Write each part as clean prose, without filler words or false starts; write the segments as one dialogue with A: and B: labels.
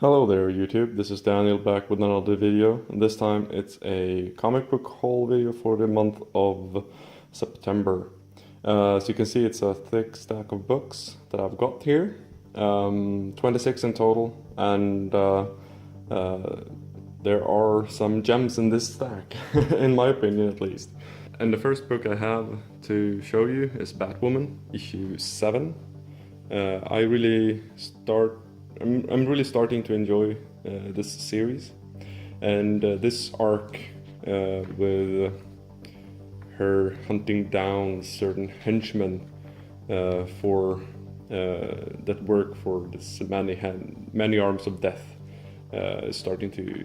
A: Hello there YouTube, this is Daniel back with another video, and this time it's a comic book haul video for the month of September. As you can see, it's a thick stack of books that I've got here, 26 in total, and there are some gems in this stack, in my opinion at least. And the first book I have to show you is Batwoman, issue 7. I'm really starting to enjoy this series, and this arc with her hunting down certain henchmen for that work for this many arms of death is starting to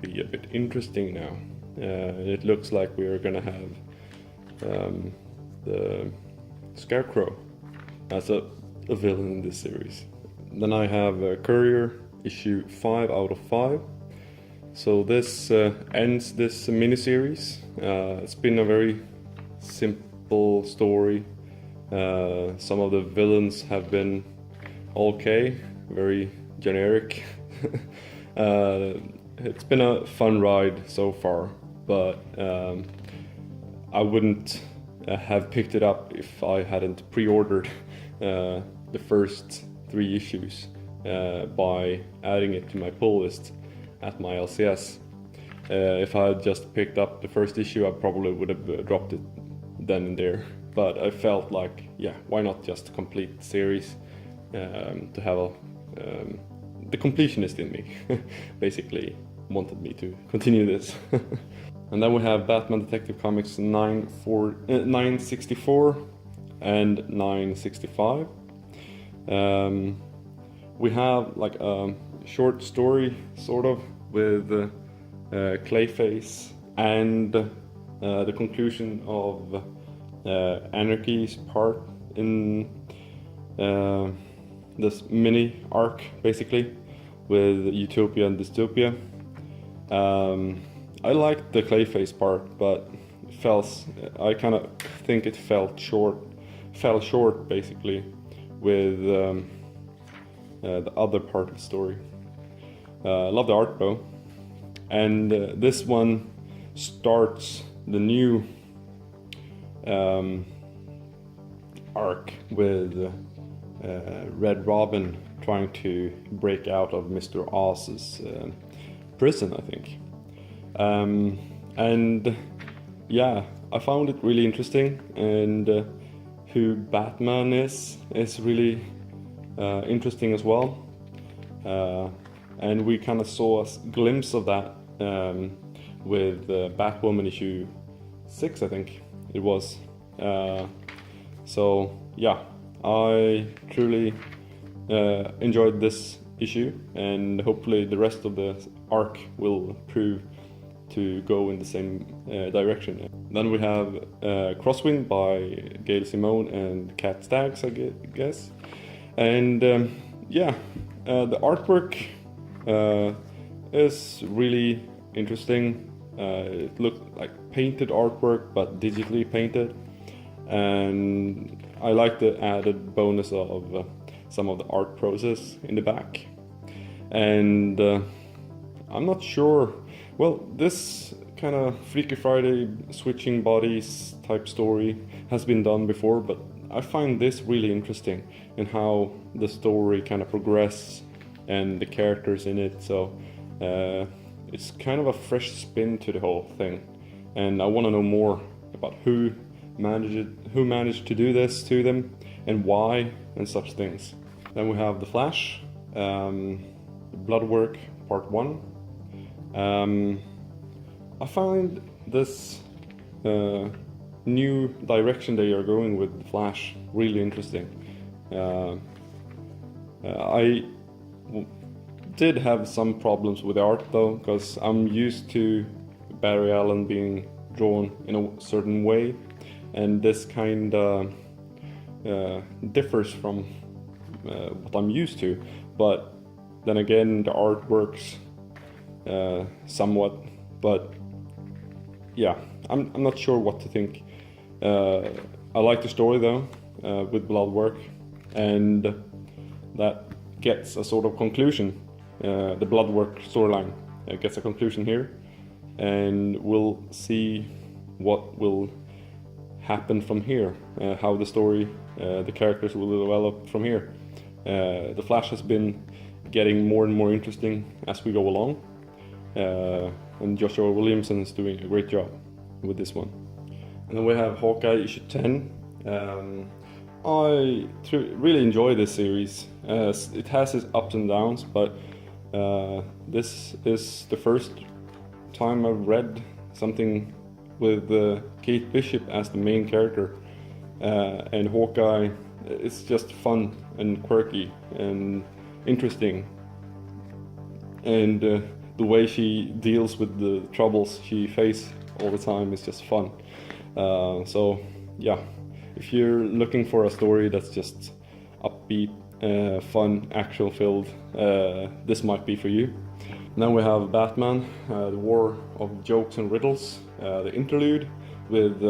A: be a bit interesting now. It looks like we are gonna have the Scarecrow as a villain in this series. Then I have Courier, issue 5 out of 5. So this ends this miniseries. It's been a very simple story. Some of the villains have been okay, very generic. It's been a fun ride so far, but I wouldn't have picked it up if I hadn't pre-ordered the first 3 issues by adding it to my pull list at my LCS. If I had just picked up the first issue, I probably would have dropped it then and there. But I felt like, yeah, why not just complete the series to have the completionist in me basically wanted me to continue this. And then we have Batman Detective Comics 964 and 965. We have like a short story sort of with Clayface and the conclusion of Anarchy's part in this mini arc basically with Utopia and Dystopia. I liked the Clayface part, but I kind of think it fell short basically with the other part of the story. I love the art though, and this one starts the new arc with Red Robin trying to break out of Mr. Oz's prison, I think. And yeah, I found it really interesting, and who Batman is really interesting as well. And we kind of saw a glimpse of that with Batwoman issue 6, I think it was. So yeah, I truly enjoyed this issue, and hopefully the rest of the arc will prove to go in the same direction. Then we have Crosswind by Gail Simone and Kat Staggs, I guess. And yeah, the artwork is really interesting. It looked like painted artwork, but digitally painted. And I like the added bonus of some of the art process in the back. And I'm not sure. Well, this kind of Freaky Friday switching bodies type story has been done before, but I find this really interesting in how the story kind of progresses and the characters in it. So it's kind of a fresh spin to the whole thing, and I want to know more about who managed to do this to them and why and such things. Then we have The Flash, Bloodwork Part 1. I find this new direction they are going with The Flash really interesting. I did have some problems with the art though, because I'm used to Barry Allen being drawn in a certain way, and this kind of differs from what I'm used to. But then again, the art works somewhat, but yeah, I'm not sure what to think. I like the story though, with Bloodwork, and that gets a sort of conclusion the Bloodwork storyline gets a conclusion here, and we'll see what will happen from here, how the story, the characters will develop from here. The Flash has been getting more and more interesting as we go along, and Joshua Williamson is doing a great job with this one. And then we have Hawkeye issue 10. I really enjoy this series. It has its ups and downs, but this is the first time I've read something with Kate Bishop as the main character, and Hawkeye. It's just fun and quirky and interesting, and the way she deals with the troubles she faces all the time is just fun. So yeah, if you're looking for a story that's just upbeat, fun, action-filled, this might be for you. Then we have Batman, the War of Jokes and Riddles, the interlude with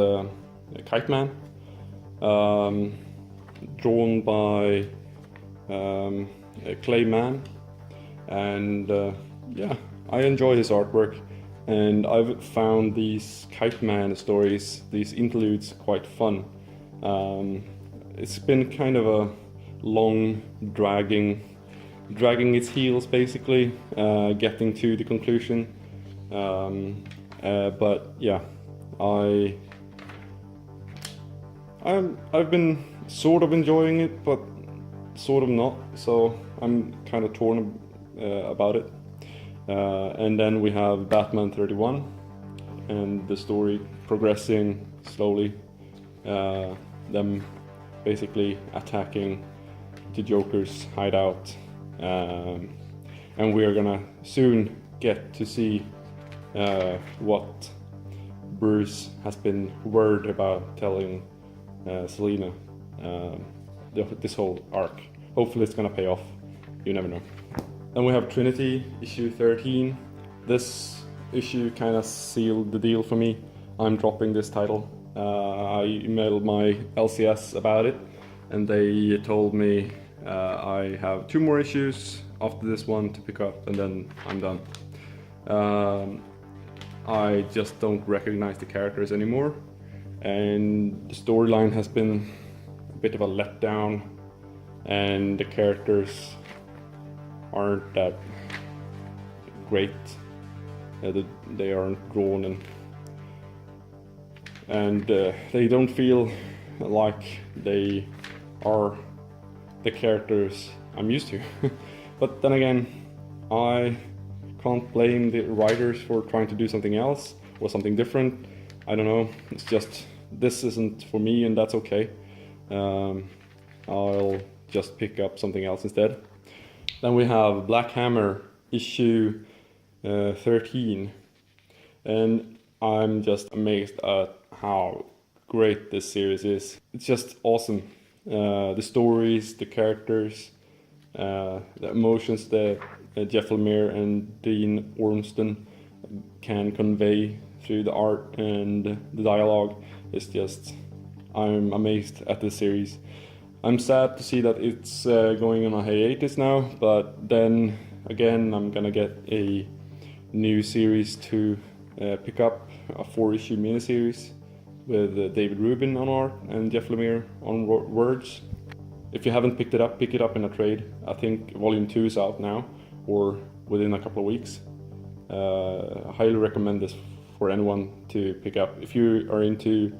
A: Kite Man, drawn by Clay Mann, and yeah, I enjoy his artwork, and I've found these Kite Man stories, these interludes, quite fun. It's been kind of a long, dragging its heels, basically, getting to the conclusion. But yeah, I've been sort of enjoying it, but sort of not. So I'm kind of torn about it. And then we have Batman 31, and the story progressing slowly. Them basically attacking the Joker's hideout, and we are gonna soon get to see what Bruce has been worried about telling Selina, this whole arc. Hopefully it's gonna pay off, you never know. Then we have Trinity issue 13. This issue kind of sealed the deal for me. I'm dropping this title. I emailed my LCS about it, and they told me I have 2 more issues after this one to pick up, and then I'm done. I just don't recognize the characters anymore, and the storyline has been a bit of a letdown, and the characters aren't that great. They aren't drawn, and they don't feel like they are the characters I'm used to. But then again, I can't blame the writers for trying to do something else or something different. I don't know, it's just, this isn't for me, and that's okay. I'll just pick up something else instead. Then we have Black Hammer issue 13, and I'm just amazed at how great this series is. It's just awesome. The stories, the characters, the emotions that Jeff Lemire and Dean Ormston can convey through the art and the dialogue is just, I'm amazed at this series. I'm sad to see that it's going on a hiatus now, but then again I'm gonna get a new series to pick up, a 4-issue miniseries with David Rubin on art and Jeff Lemire on words. If you haven't picked it up, pick it up in a trade. I think volume 2 is out now, or within a couple of weeks. I highly recommend this for anyone to pick up. If you are into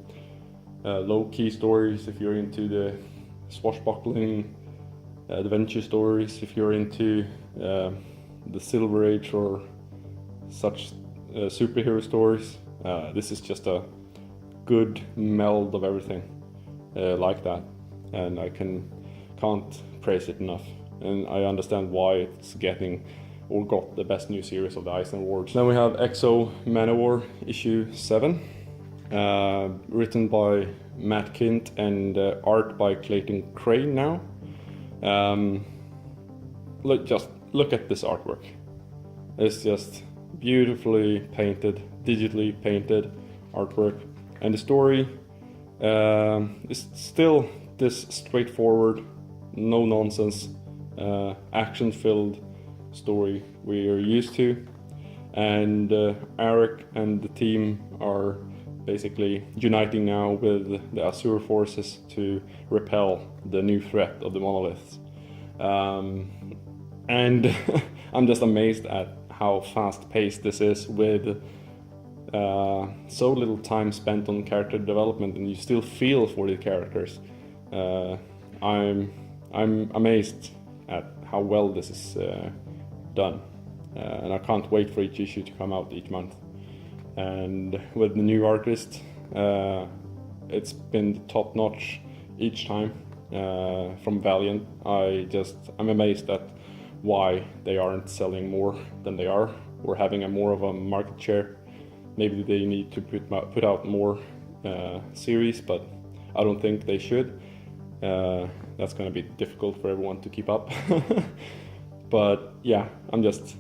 A: low-key stories, if you're into the swashbuckling adventure stories, if you're into the Silver Age or such superhero stories, this is just a good meld of everything like that, and I can't praise it enough, and I understand why it's getting or got the best new series of the Eisner Awards. Then we have Exo Manowar issue 7, written by Matt Kint and art by Clayton Crane now. Look at this artwork. It's just beautifully painted, digitally painted artwork, and the story is still this straightforward, no nonsense, action filled story we're used to. And Eric and the team are basically uniting now with the Azure forces to repel the new threat of the monoliths. And I'm just amazed at how fast-paced this is with so little time spent on character development, and you still feel for the characters. I'm amazed at how well this is done, and I can't wait for each issue to come out each month. And with the new artist, it's been top notch each time from Valiant. I'm amazed at why they aren't selling more than they are, or having more of a market share. Maybe they need to put out more series, but I don't think they should. That's going to be difficult for everyone to keep up. But yeah, I'm just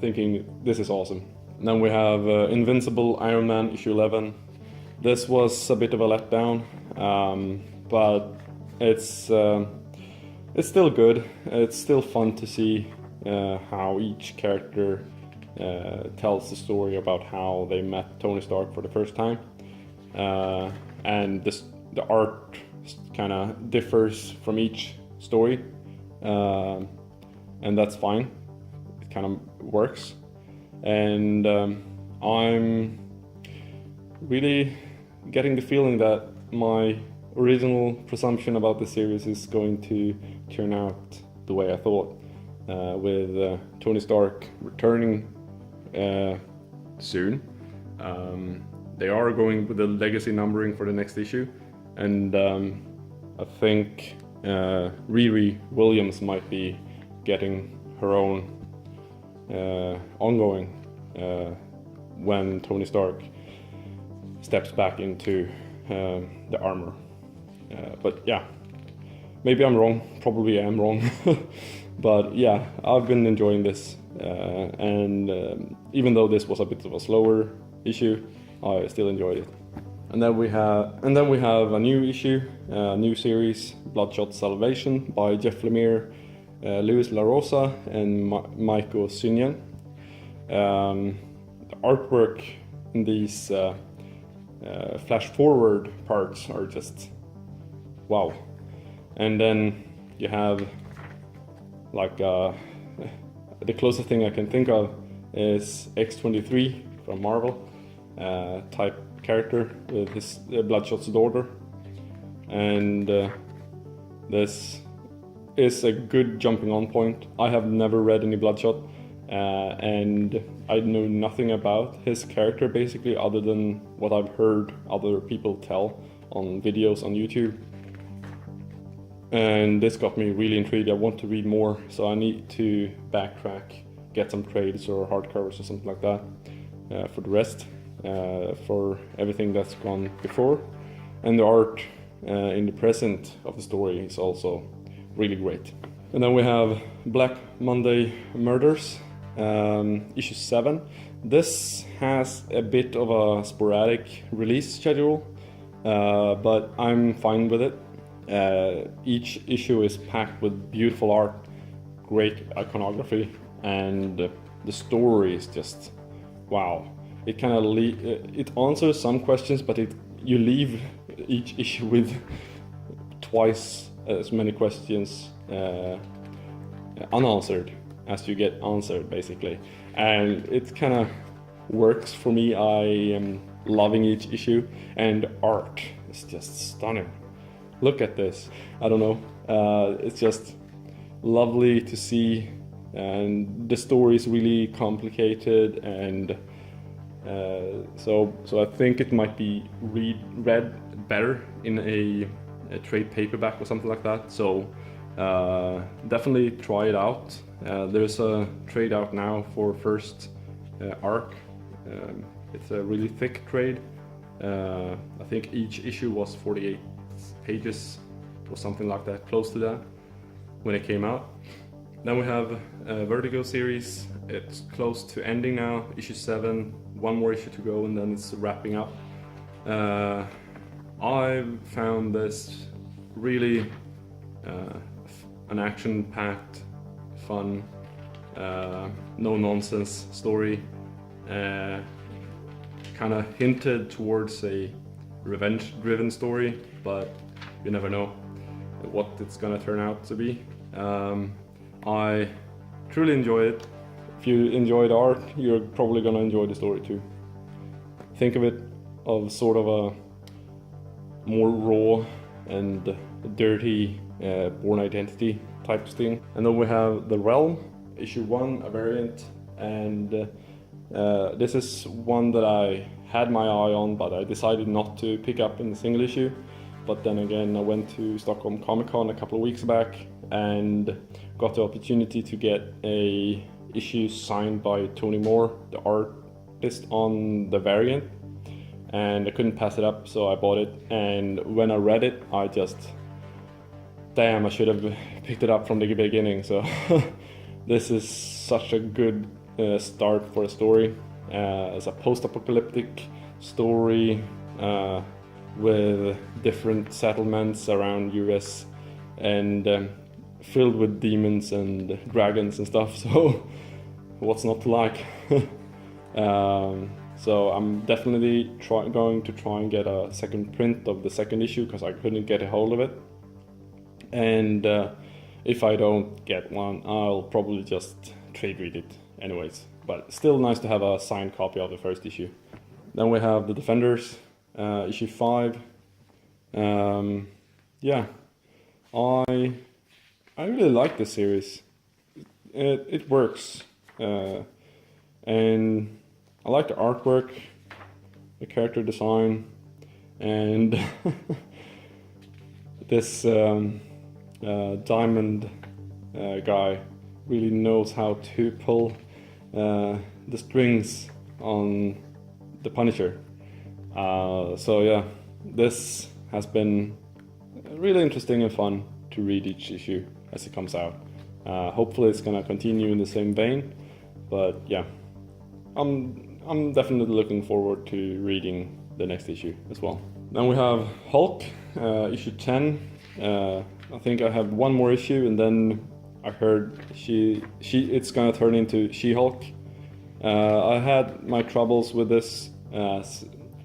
A: thinking this is awesome. And then we have Invincible Iron Man issue 11. This was a bit of a letdown, but it's still good. It's still fun to see how each character tells the story about how they met Tony Stark for the first time, and the art kind of differs from each story, and that's fine. It kind of works, and I'm really getting the feeling that my original presumption about the series is going to turn out the way I thought, with Tony Stark returning soon. They are going with the legacy numbering for the next issue, and I think Riri Williams might be getting her own ongoing when Tony Stark steps back into the armor. But yeah, maybe I'm wrong, probably I am wrong. But yeah, I've been enjoying this, and even though this was a bit of a slower issue, I still enjoyed it. And then we have a new issue, a new series, Bloodshot Salvation by Jeff Lemire, Luis La Rosa, and Maiko Synyan. The artwork in these flash forward parts are just wow. And then you have like the closest thing I can think of is X-23 from Marvel, type character with his Bloodshot's daughter, and this is a good jumping on point. I have never read any Bloodshot, and I know nothing about his character basically other than what I've heard other people tell on videos on YouTube. And this got me really intrigued. I want to read more, so I need to backtrack, get some trades or hardcovers or something like that for the rest, for everything that's gone before. And the art in the present of the story is also really great. And then we have Black Monday Murders, issue 7. This has a bit of a sporadic release schedule, but I'm fine with it. Each issue is packed with beautiful art, great iconography, and the story is just wow. It kind of it answers some questions, but you leave each issue with twice as many questions unanswered as you get answered, basically. And it kind of works for me. I am loving each issue, and art is just stunning. Look at this. I don't know. It's just lovely to see, and the story is really complicated, and so I think it might be read better in a trade paperback or something like that. So definitely try it out. There's a trade out now for first arc. It's a really thick trade. I think each issue was 48 pages or something like that, close to that, when it came out. Then we have a Vertigo series. It's close to ending now, issue 7, one more issue to go, and then it's wrapping up. I found this really an action-packed, fun no nonsense story. Kind of hinted towards a revenge-driven story, but you never know what it's gonna turn out to be. I truly enjoy it. If you enjoy the art, you're probably gonna enjoy the story too. Think of it of sort of a more raw and dirty Born Identity type thing. And then we have The Realm, issue 1, a variant, and this is one that I had my eye on, but I decided not to pick up in the single issue. But then again, I went to Stockholm Comic Con a couple of weeks back and got the opportunity to get a issue signed by Tony Moore, the artist on the variant, and I couldn't pass it up, so I bought it. And when I read it, I just, damn, I should have picked it up from the beginning. So this is such a good start for a story. It's a post-apocalyptic story with different settlements around US and filled with demons and dragons and stuff, so what's not to like? So I'm definitely going to try and get a second print of the second issue because I couldn't get a hold of it. And if I don't get one, I'll probably just trade read it anyways. But still nice to have a signed copy of the first issue. Then we have The Defenders, issue 5. Yeah, I really like this series. It works, and I like the artwork, the character design, and this Diamond guy really knows how to pull the strings on the Punisher. So yeah, this has been really interesting and fun to read each issue as it comes out. Hopefully it's gonna continue in the same vein, but yeah, I'm definitely looking forward to reading the next issue as well. Then we have Hulk, issue 10. I think I have one more issue, and then I heard it's gonna turn into She-Hulk. I had my troubles with this.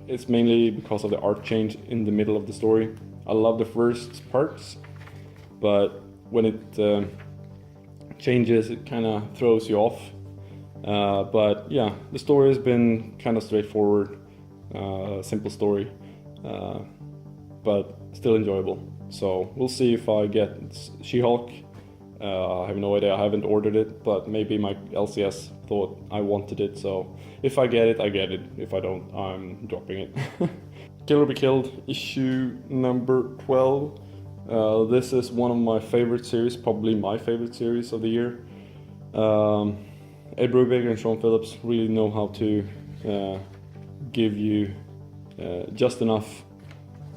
A: It's mainly because of the art change in the middle of the story. I love the first parts, but when it changes, it kind of throws you off. But yeah, the story has been kind of straightforward, simple story, but still enjoyable. So we'll see if I get She-Hulk. I have no idea, I haven't ordered it, but maybe my LCS thought I wanted it, so if I get it, I get it. If I don't, I'm dropping it. Kill or Be Killed, issue number 12. This is one of my favorite series, probably my favorite series of the year. Ed Brubaker and Sean Phillips really know how to give you just enough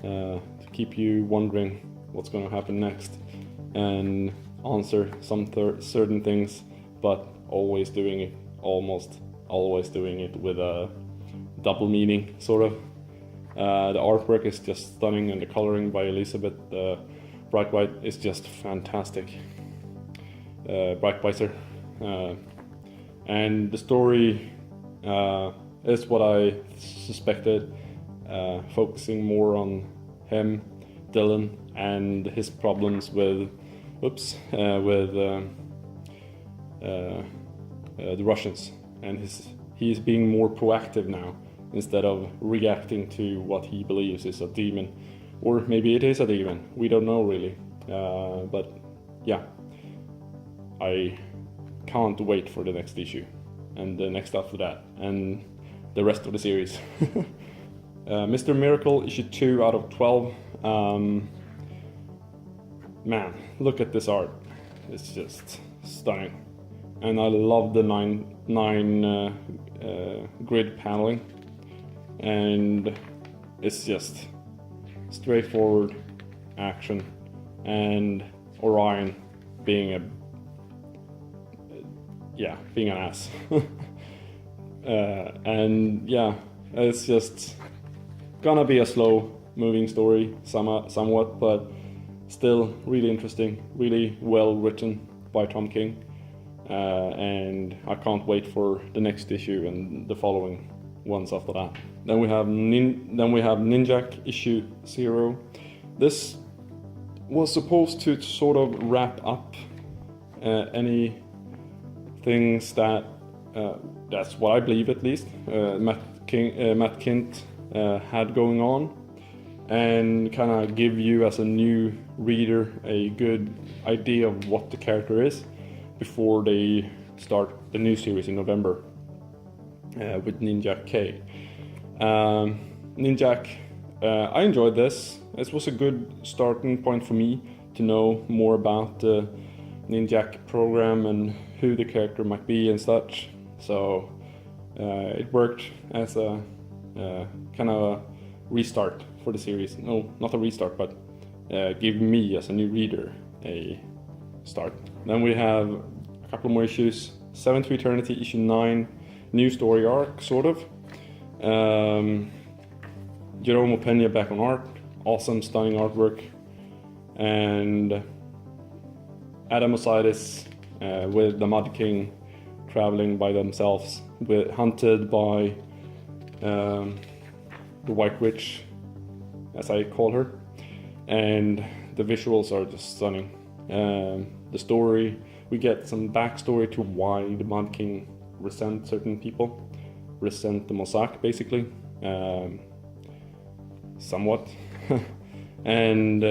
A: to keep you wondering what's going to happen next, and answer some certain things, but always doing it, almost always doing it with a double meaning, sort of. The artwork is just stunning, and the coloring by Elizabeth Brightwhite is just fantastic. Brightwhiter. And the story is what I suspected, focusing more on him, Dylan, and his problems with the Russians, and he's being more proactive now instead of reacting to what he believes is a demon, or maybe it is a demon. We don't know really, but yeah, I can't wait for the next issue and the next after that and the rest of the series. Mr. Miracle, issue 2 out of 12. Man, look at this art. It's just stunning. And I love the nine grid paneling. And it's just straightforward action. And Orion being an ass. And yeah, it's just gonna be a slow moving story somewhat, but still really interesting, really well written by Tom King. and I can't wait for the next issue and the following ones after that. Then we have Ninjak issue 0. This was supposed to sort of wrap up any things that that's what I believe, at least, Matt Kindt had going on, and kind of give you as a new reader a good idea of what the character is before they start the new series in November with Ninjak K. Ninjak, I enjoyed this. This was a good starting point for me to know more about the Ninjak program and who the character might be and such. So it worked as a kind of a restart for the series. No, not a restart, but give me as a new reader a start. Then we have a couple more issues. 7 to Eternity, issue 9, new story arc, sort of. Jerome Opeña back on art, awesome, stunning artwork, and Adam Osiris with the Mud King traveling by themselves, hunted by the White Witch, as I call her, and the visuals are just stunning. The story, we get some backstory to why the Mud King resent certain people, resent the Mossack basically, somewhat, and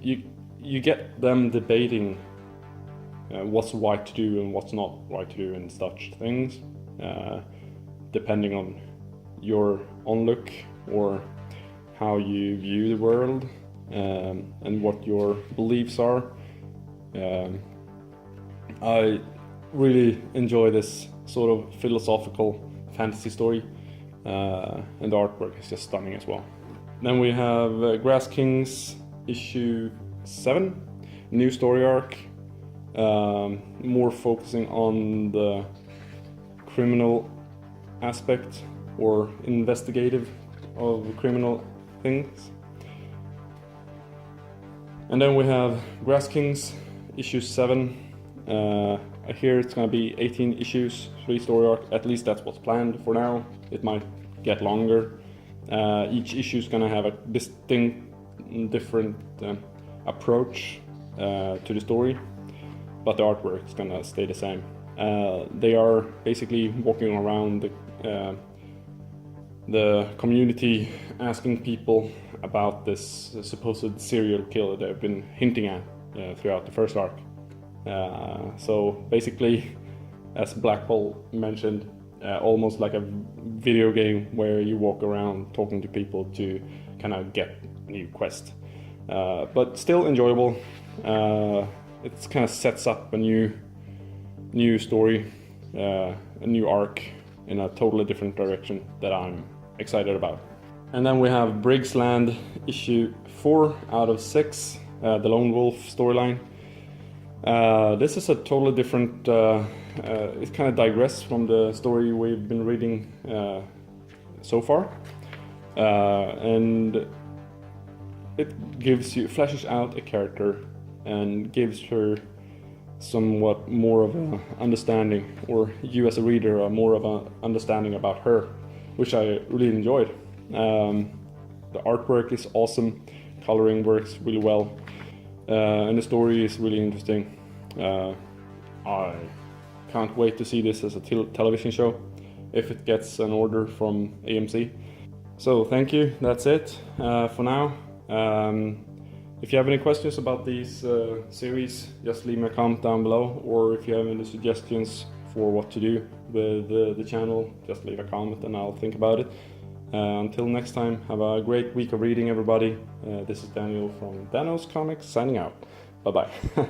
A: you get them debating what's right to do and what's not right to do and such things, depending on your onlook or how you view the world, and what your beliefs are. I really enjoy this sort of philosophical fantasy story, and the artwork is just stunning as well. Then we have Grass Kings issue 7, new story arc, more focusing on the criminal aspect or investigative of criminal things. And then we have Grass Kings issue 7. I hear it's gonna be 18 issues, 3 story arc, at least that's what's planned for now. It might get longer. Each issue is gonna have a distinct, different approach to the story, but the artwork is gonna stay the same. They are basically walking around the community asking people about this supposed serial killer they've been hinting at throughout the first arc. So basically, as Blackhole mentioned, almost like a video game where you walk around talking to people to kind of get a new quest. But still enjoyable. It kind of sets up a new story, a new arc in a totally different direction that I'm excited about. And then we have Briggs Land issue 4 out of 6, the Lone Wolf storyline. This is a totally different, it kind of digresses from the story we've been reading so far, and it fleshes out a character and gives her somewhat more of an understanding, or you as a reader are more of an understanding about her, which I really enjoyed. The artwork is awesome, coloring works really well, and the story is really interesting. I can't wait to see this as a television show if it gets an order from AMC. So thank you, that's it for now. If you have any questions about these series, just leave me a comment down below, or if you have any suggestions for what to do with the channel, just leave a comment and I'll think about it. Until next time, have a great week of reading, everybody. This is Daniel from Danos Comics signing out. Bye bye.